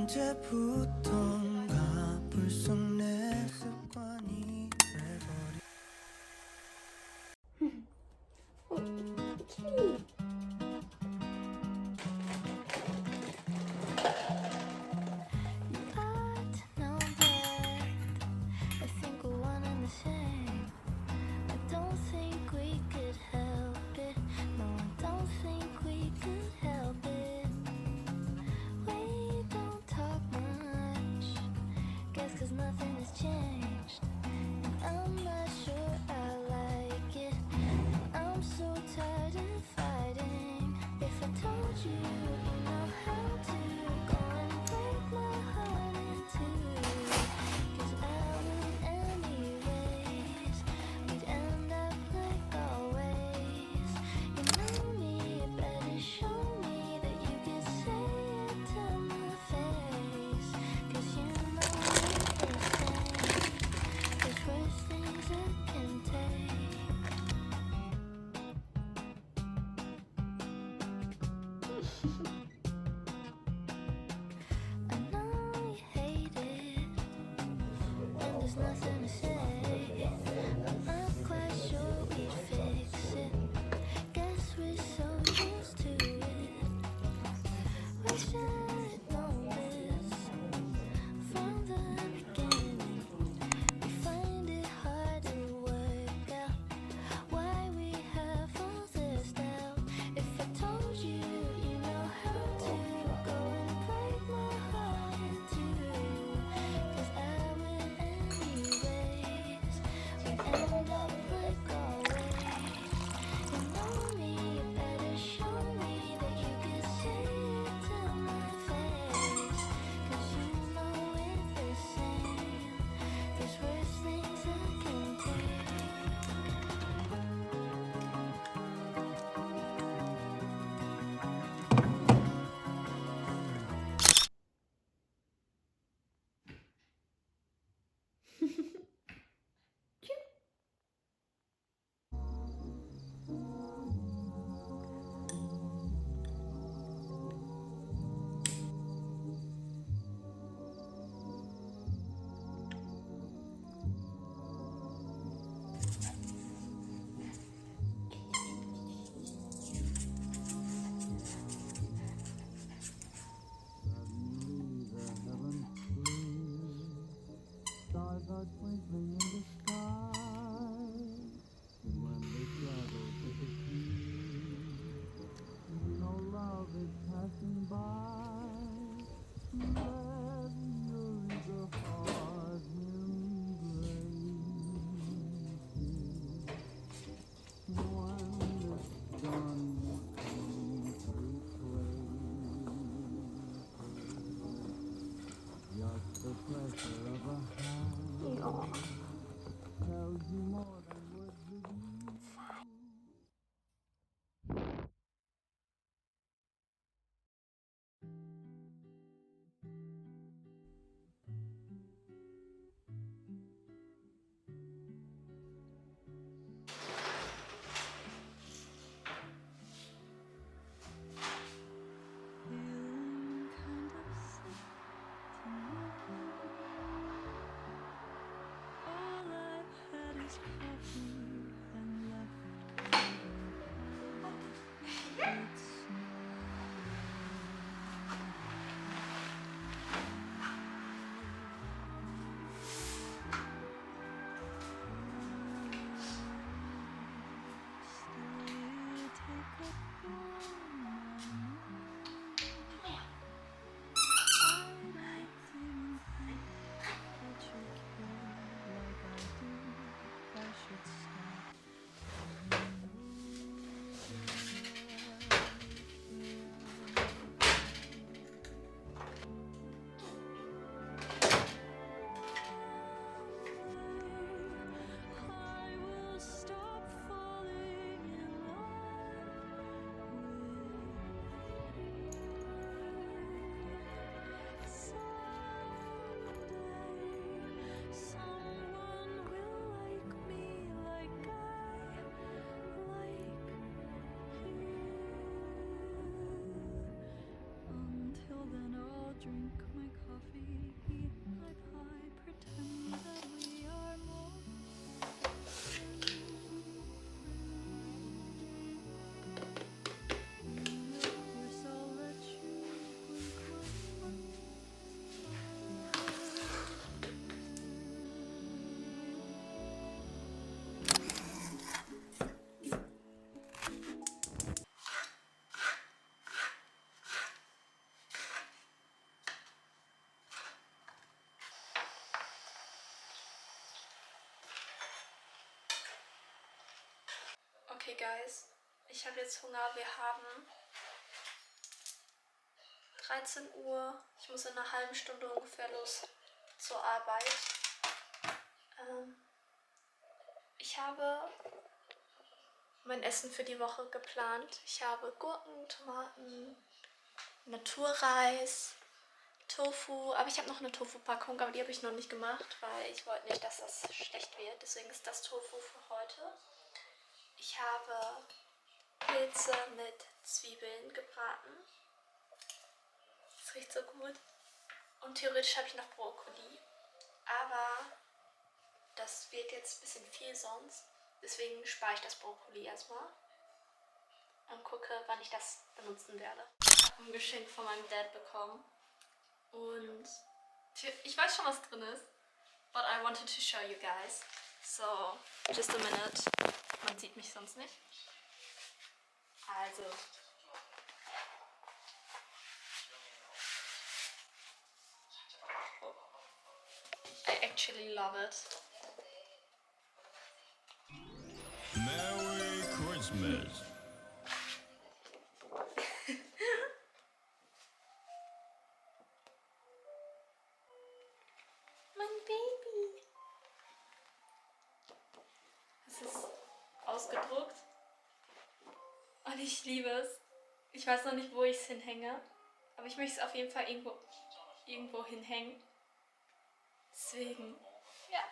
언제부턴가 불쑥 내 습관이 돼버린 키위. Nothing to say. I'm not quite sure we'd fix it. Guess we're so used to it. We should know this from the beginning. We find it hard to work out why we have all this doubt. If I told you, you know how to go and break my heart in two. 'Cause I would anyways. We end up like always. You know me, you better show me that you can say it to my face. 'Cause you know we're the same. There's worse things I can take. Stars are twinkling in the sky, and when the shadows disappear, you know love is passing by. Let your heart embrace one that's gone just the pressure of a hand tells you more than words reveal. Should stop. Okay, Guys, ich habe jetzt Hunger. Wir haben 13 Uhr. Ich muss in einer halben Stunde ungefähr los zur Arbeit. Ich habe mein Essen für die Woche geplant. Ich habe Gurken, Tomaten, Naturreis, Tofu. Aber ich habe noch eine Tofu-Packung, aber die habe ich noch nicht gemacht, weil ich wollte nicht, dass das schlecht wird. Deswegen ist das Tofu für heute. Ich habe Pilze mit Zwiebeln gebraten. Das riecht so gut. Und theoretisch habe ich noch Brokkoli. Aber das wird jetzt ein bisschen viel sonst. Deswegen spare ich das Brokkoli erstmal. Und gucke, wann ich das benutzen werde. Ich habe ein Geschenk von meinem Dad bekommen. Und ich weiß schon, was drin ist. But I wanted to show you guys. So, just a minute. Man sieht mich sonst nicht. Also. I actually love it. Merry Christmas. Mein Baby. Es ist ausgedruckt. Und ich liebe es. Ich weiß noch nicht, wo ich es hinhänge. Aber ich möchte es auf jeden Fall irgendwo hinhängen. Deswegen, ja.